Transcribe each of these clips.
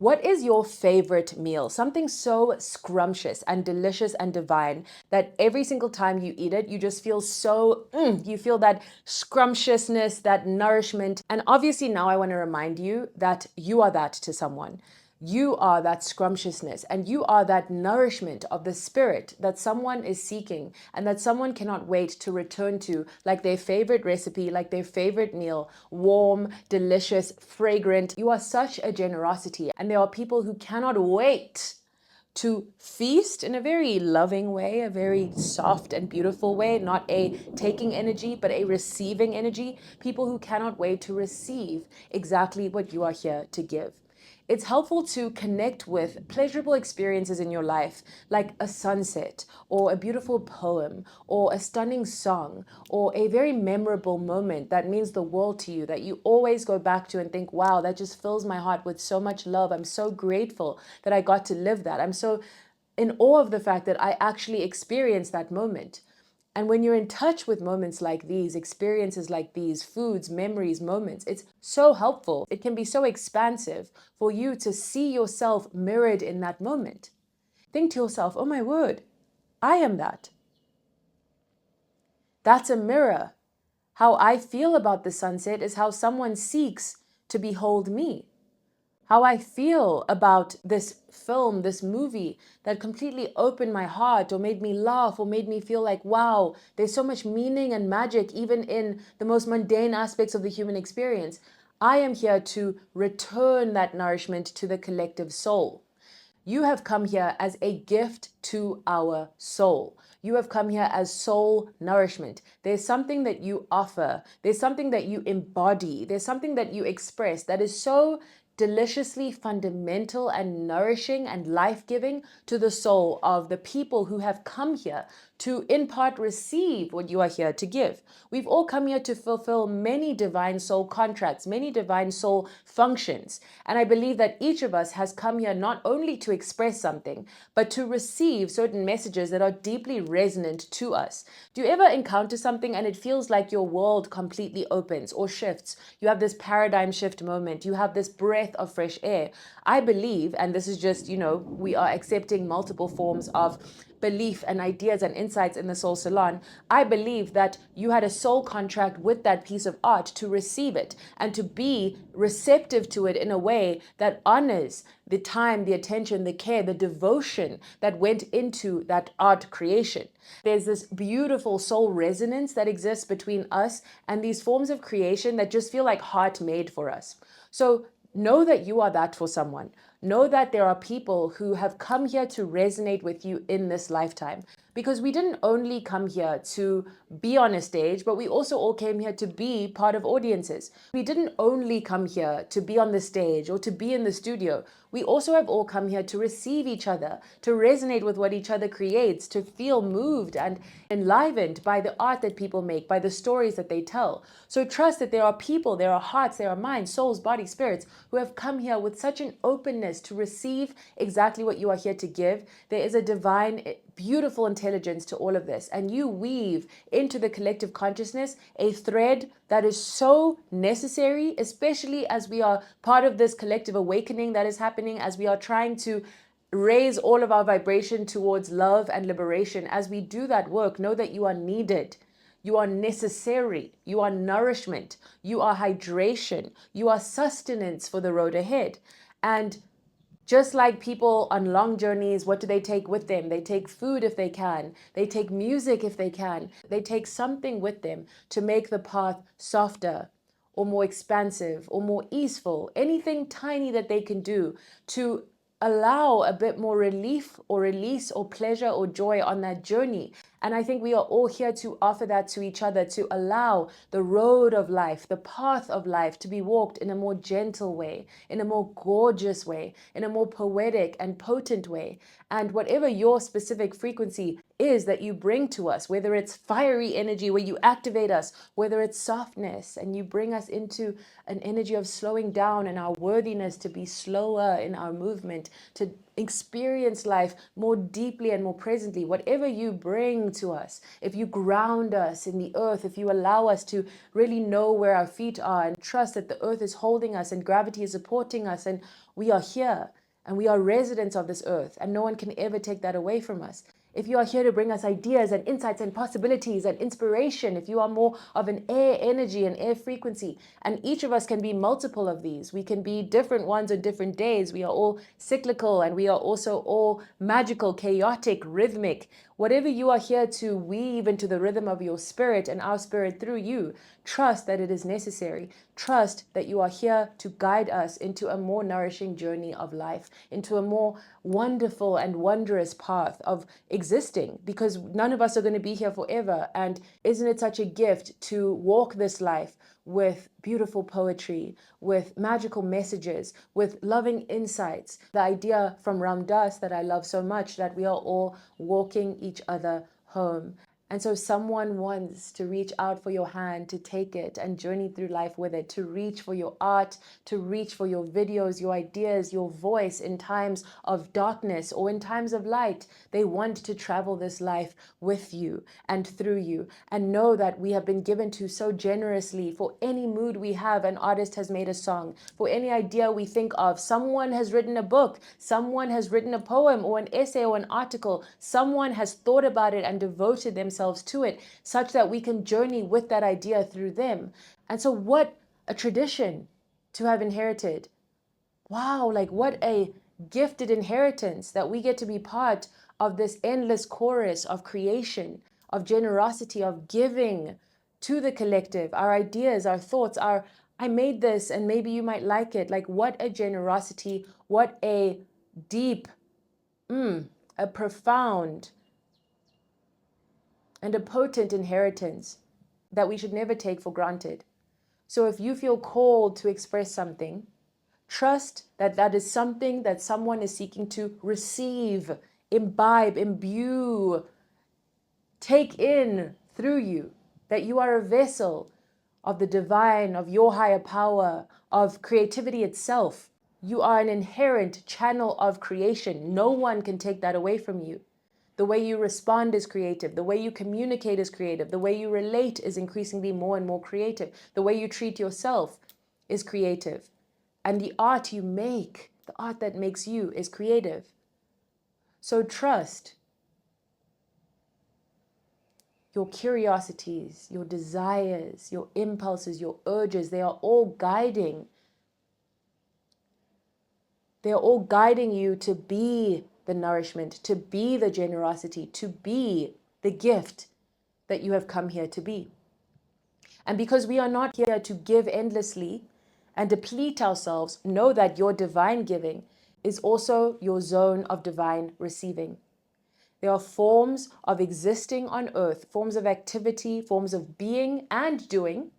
What is your favorite meal? Something so scrumptious and delicious and divine that every single time you eat it, you just feel so, you feel that scrumptiousness, that nourishment. And obviously now I want to remind you that you are that to someone. You are that scrumptiousness and you are that nourishment of the spirit that someone is seeking and that someone cannot wait to return to, like their favorite recipe, like their favorite meal, warm, delicious, fragrant. You are such a generosity, and there are people who cannot wait to feast in a very loving way, a very soft and beautiful way, not a taking energy, but a receiving energy. People who cannot wait to receive exactly what you are here to give. It's helpful to connect with pleasurable experiences in your life, like a sunset, or a beautiful poem, or a stunning song, or a very memorable moment that means the world to you, that you always go back to and think, wow, that just fills my heart with so much love. I'm so grateful that I got to live that. I'm so in awe of the fact that I actually experienced that moment. And when you're in touch with moments like these, experiences like these, foods, memories, moments, it's so helpful. It can be so expansive for you to see yourself mirrored in that moment. Think to yourself, oh my word, I am that. That's a mirror. How I feel about the sunset is how someone seeks to behold me. How I feel about this film, this movie that completely opened my heart or made me laugh or made me feel like, wow, there's so much meaning and magic even in the most mundane aspects of the human experience. I am here to return that nourishment to the collective soul. You have come here as a gift to our soul. You have come here as soul nourishment. There's something that you offer. There's something that you embody. There's something that you express that is so deliciously fundamental and nourishing and life-giving to the soul of the people who have come here to in part receive what you are here to give. We've all come here to fulfill many divine soul contracts, many divine soul functions. And I believe that each of us has come here not only to express something, but to receive certain messages that are deeply resonant to us. Do you ever encounter something and it feels like your world completely opens or shifts? You have this paradigm shift moment. You have this breath of fresh air. I believe, and this is just, we are accepting multiple forms of belief and ideas and insights in the Soul Salon. I believe that you had a soul contract with that piece of art to receive it and to be receptive to it in a way that honors the time, the attention, the care, the devotion that went into that art creation. There's this beautiful soul resonance that exists between us and these forms of creation that just feel like heart made for us. So know that you are that for someone. Know that there are people who have come here to resonate with you in this lifetime. Because we didn't only come here to be on a stage, but we also all came here to be part of audiences. We didn't only come here to be on the stage or to be in the studio. We also have all come here to receive each other, to resonate with what each other creates, to feel moved and enlivened by the art that people make, by the stories that they tell. So trust that there are people, there are hearts, there are minds, souls, bodies, spirits who have come here with such an openness to receive exactly what you are here to give. There is a divine, beautiful intelligence to all of this, and you weave into the collective consciousness a thread that is so necessary, especially as we are part of this collective awakening that is happening, as we are trying to raise all of our vibration towards love and liberation. As we do that work, know that you are needed. You are necessary. You are nourishment. You are hydration. You are sustenance for the road ahead. And just like people on long journeys, what do they take with them? They take food if they can. They take music if they can. They take something with them to make the path softer or more expansive or more easeful. Anything tiny that they can do to allow a bit more relief or release or pleasure or joy on that journey. And I think we are all here to offer that to each other, to allow the road of life, the path of life to be walked in a more gentle way, in a more gorgeous way, in a more poetic and potent way. And whatever your specific frequency is that you bring to us, whether it's fiery energy where you activate us, whether it's softness and you bring us into an energy of slowing down and our worthiness to be slower in our movement, to experience life more deeply and more presently. Whatever you bring to us, if you ground us in the earth, if you allow us to really know where our feet are and trust that the earth is holding us and gravity is supporting us and we are here and we are residents of this earth and no one can ever take that away from us. If you are here to bring us ideas and insights and possibilities and inspiration, if you are more of an air energy and air frequency, and each of us can be multiple of these. We can be different ones on different days. We are all cyclical and we are also all magical, chaotic, rhythmic. Whatever you are here to weave into the rhythm of your spirit and our spirit through you, trust that it is necessary. Trust that you are here to guide us into a more nourishing journey of life, into a more wonderful and wondrous path of existing, because none of us are going to be here forever. And isn't it such a gift to walk this life with beautiful poetry, with magical messages, with loving insights? The idea from Ram Dass that I love so much, that we are all walking each other home. And so someone wants to reach out for your hand, to take it and journey through life with it, to reach for your art, to reach for your videos, your ideas, your voice in times of darkness or in times of light. They want to travel this life with you and through you, and know that we have been given to so generously. For any mood we have, an artist has made a song. For any idea we think of, someone has written a book, someone has written a poem or an essay or an article, someone has thought about it and devoted themselves to it, such that we can journey with that idea through them. And so what a tradition to have inherited. Wow, like what a gifted inheritance that we get to be part of this endless chorus of creation, of generosity, of giving to the collective, our ideas, our thoughts, our I made this and maybe you might like it. Like what a generosity, what a deep, a profound and a potent inheritance that we should never take for granted. So if you feel called to express something, trust that that is something that someone is seeking to receive, imbibe, imbue, take in through you, that you are a vessel of the divine, of your higher power, of creativity itself. You are an inherent channel of creation. No one can take that away from you. The way you respond is creative. The way you communicate is creative. The way you relate is increasingly more and more creative. The way you treat yourself is creative. And the art you make, the art that makes you, is creative. So trust your curiosities, your desires, your impulses, your urges. They are all guiding. They are all guiding you to be the nourishment, to be the generosity, to be the gift that you have come here to be. And because we are not here to give endlessly and deplete ourselves, know that your divine giving is also your zone of divine receiving. There are forms of existing on earth, forms of activity, forms of being and doing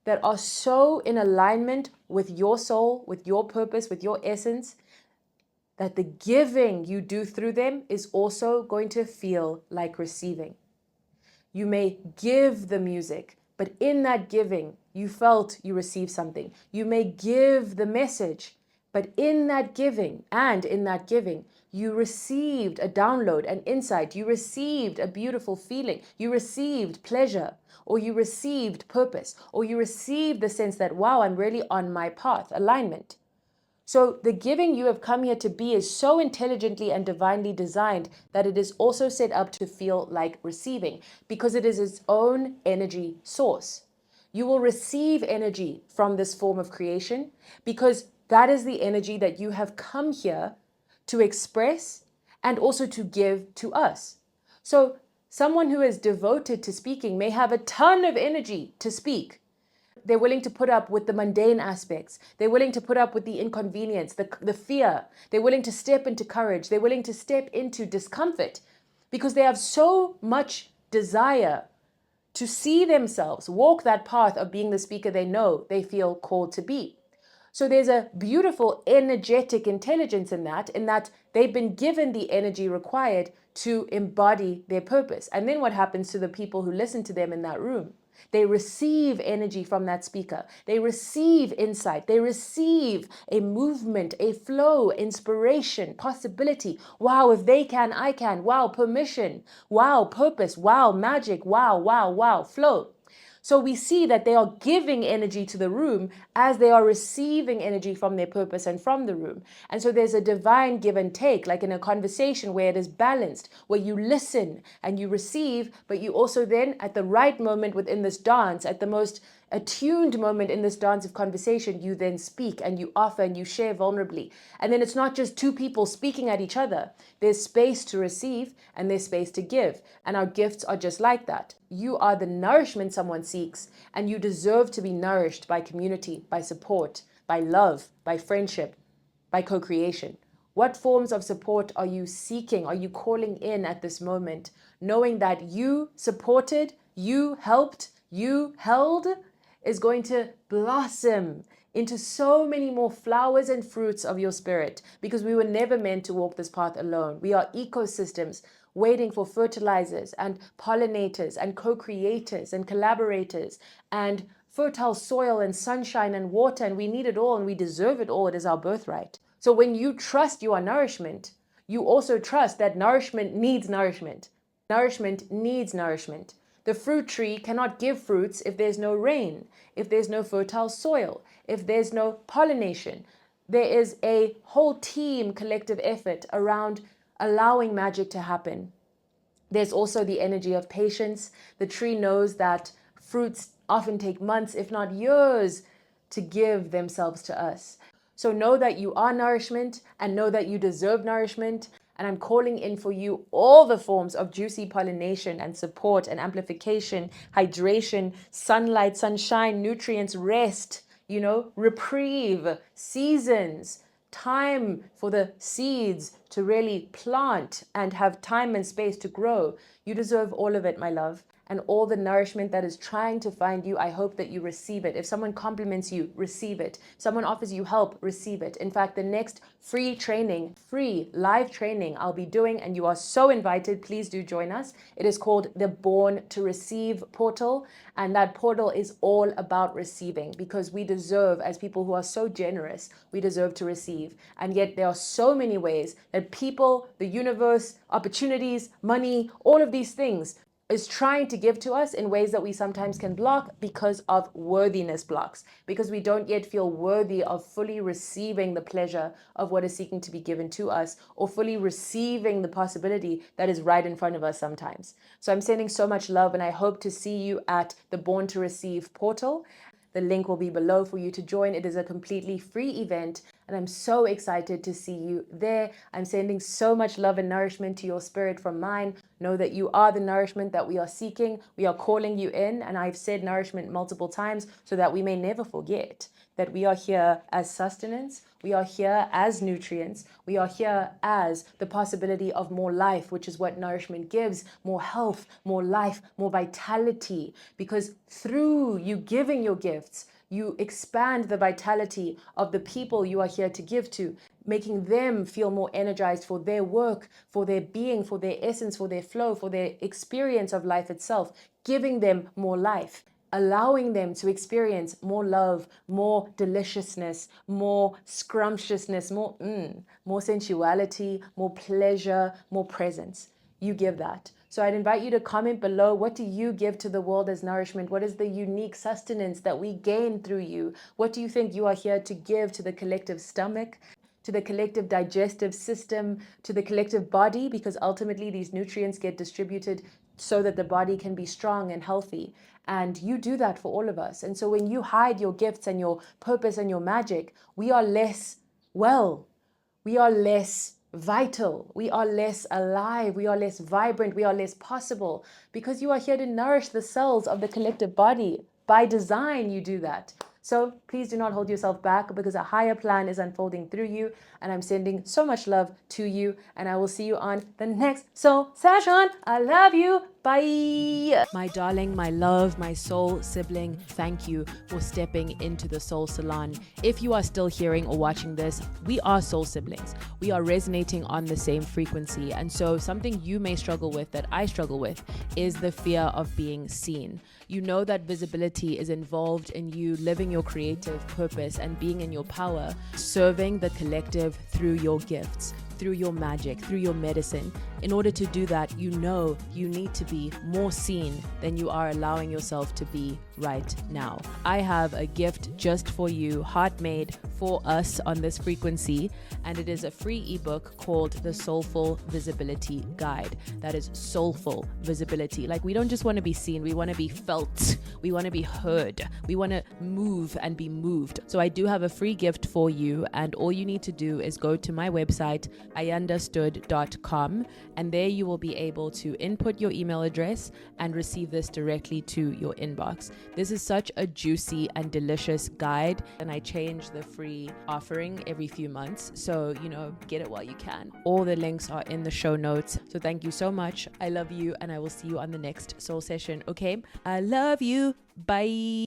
that are so in alignment with your soul, with your purpose, with your essence, that the giving you do through them is also going to feel like receiving. You may give the music, but in that giving, you felt you received something. You may give the message, but in that giving, you received a download, an insight. You received a beautiful feeling. You received pleasure, or you received purpose, or you received the sense that, wow, I'm really on my path, alignment. So the giving you have come here to be is so intelligently and divinely designed that it is also set up to feel like receiving, because it is its own energy source. You will receive energy from this form of creation because that is the energy that you have come here to express and also to give to us. So someone who is devoted to speaking may have a ton of energy to speak. They're willing to put up with the mundane aspects. They're willing to put up with the inconvenience, the fear. They're willing to step into courage. They're willing to step into discomfort because they have so much desire to see themselves walk that path of being the speaker they know they feel called to be. So there's a beautiful energetic intelligence in that they've been given the energy required to embody their purpose. And then what happens to the people who listen to them in that room? They receive energy from that speaker. They receive insight. They receive a movement, a flow, inspiration, possibility. Wow, if they can, I can. Wow, permission. Wow, purpose. Wow, magic. Wow, wow, wow, flow. So we see that they are giving energy to the room as they are receiving energy from their purpose and from the room. And so there's a divine give and take, like in a conversation where it is balanced, where you listen and you receive, but you also then at the right moment within this dance, at the most attuned moment in this dance of conversation, you then speak and you offer and you share vulnerably. And then it's not just two people speaking at each other. There's space to receive and there's space to give. And our gifts are just like that. You are the nourishment someone seeks, and you deserve to be nourished by community, by support, by love, by friendship, by co-creation. What forms of support are you seeking? Are you calling in at this moment, knowing that you supported, you helped, you held is going to blossom into so many more flowers and fruits of your spirit, because we were never meant to walk this path alone. We are ecosystems waiting for fertilizers and pollinators and co-creators and collaborators and fertile soil and sunshine and water, and we need it all and we deserve it all. It is our birthright. So when you trust you are nourishment, you also trust that nourishment needs nourishment. Nourishment needs nourishment. The fruit tree cannot give fruits if there's no rain, if there's no fertile soil, if there's no pollination. There is a whole team collective effort around allowing magic to happen. There's also the energy of patience. The tree knows that fruits often take months, if not years, to give themselves to us. So know that you are nourishment and know that you deserve nourishment. And I'm calling in for you all the forms of juicy pollination and support and amplification, hydration, sunlight, sunshine, nutrients, rest, reprieve, seasons, time for the seeds to really plant and have time and space to grow. You deserve all of it, my love. And all the nourishment that is trying to find you, I hope that you receive it. If someone compliments you, receive it. Someone offers you help, receive it. In fact, the next free live training I'll be doing, and you are so invited, please do join us. It is called the Born to Receive portal. And that portal is all about receiving, because we deserve, as people who are so generous, we deserve to receive. And yet there are so many ways that people, the universe, opportunities, money, all of these things is trying to give to us in ways that we sometimes can block because of worthiness blocks, because we don't yet feel worthy of fully receiving the pleasure of what is seeking to be given to us, or fully receiving the possibility that is right in front of us sometimes. So I'm sending so much love, and I hope to see you at the Born to Receive portal. The link will be below for you to join. It is a completely free event, and I'm so excited to see you there. I'm sending so much love and nourishment to your spirit from mine. Know that you are the nourishment that we are seeking. We are calling you in, and I've said nourishment multiple times so that we may never forget that we are here as sustenance. We are here as nutrients. We are here as the possibility of more life, which is what nourishment gives: more health, more life, more vitality. Because through you giving your gifts, you expand the vitality of the people you are here to give to, making them feel more energized for their work, for their being, for their essence, for their flow, for their experience of life itself, giving them more life, allowing them to experience more love, more deliciousness, more scrumptiousness, more sensuality, more pleasure, more presence. You give that. So I'd invite you to comment below, what do you give to the world as nourishment? What is the unique sustenance that we gain through you? What do you think you are here to give to the collective stomach, to the collective digestive system, to the collective body? Because ultimately these nutrients get distributed so that the body can be strong and healthy. And you do that for all of us. And so when you hide your gifts and your purpose and your magic, we are less well. We are less vital. We are less alive. We are less vibrant. We are less possible, because you are here to nourish the cells of the collective body. By design, you do that. So please do not hold yourself back, because a higher plan is unfolding through you. And I'm sending so much love to you. And I will see you on the next soul session. I love you. Bye. My darling, my love, my soul sibling, thank you for stepping into the Soul Salon. If you are still hearing or watching this, we are soul siblings. We are resonating on the same frequency. And so something you may struggle with, that I struggle with, is the fear of being seen. You know that visibility is involved in you living your creative purpose and being in your power, serving the collective through your gifts, through your magic, through your medicine. In order to do that, you know you need to be more seen than you are allowing yourself to be right now. I have a gift just for you, heart made for us on this frequency, and it is a free ebook called the Soulful Visibility Guide. That is Soulful Visibility. Like, we don't just want to be seen, we want to be felt, we want to be heard, we want to move and be moved. So I do have a free gift for you, and all you need to do is go to my website, ayandastood.com, and there you will be able to input your email address and receive this directly to your inbox. This is such a juicy and delicious guide, and I change the free offering every few months, so get it while you can. All the links are in the show notes. So thank you so much. I love you, and I will see you on the next soul session. Okay, I love you. Bye.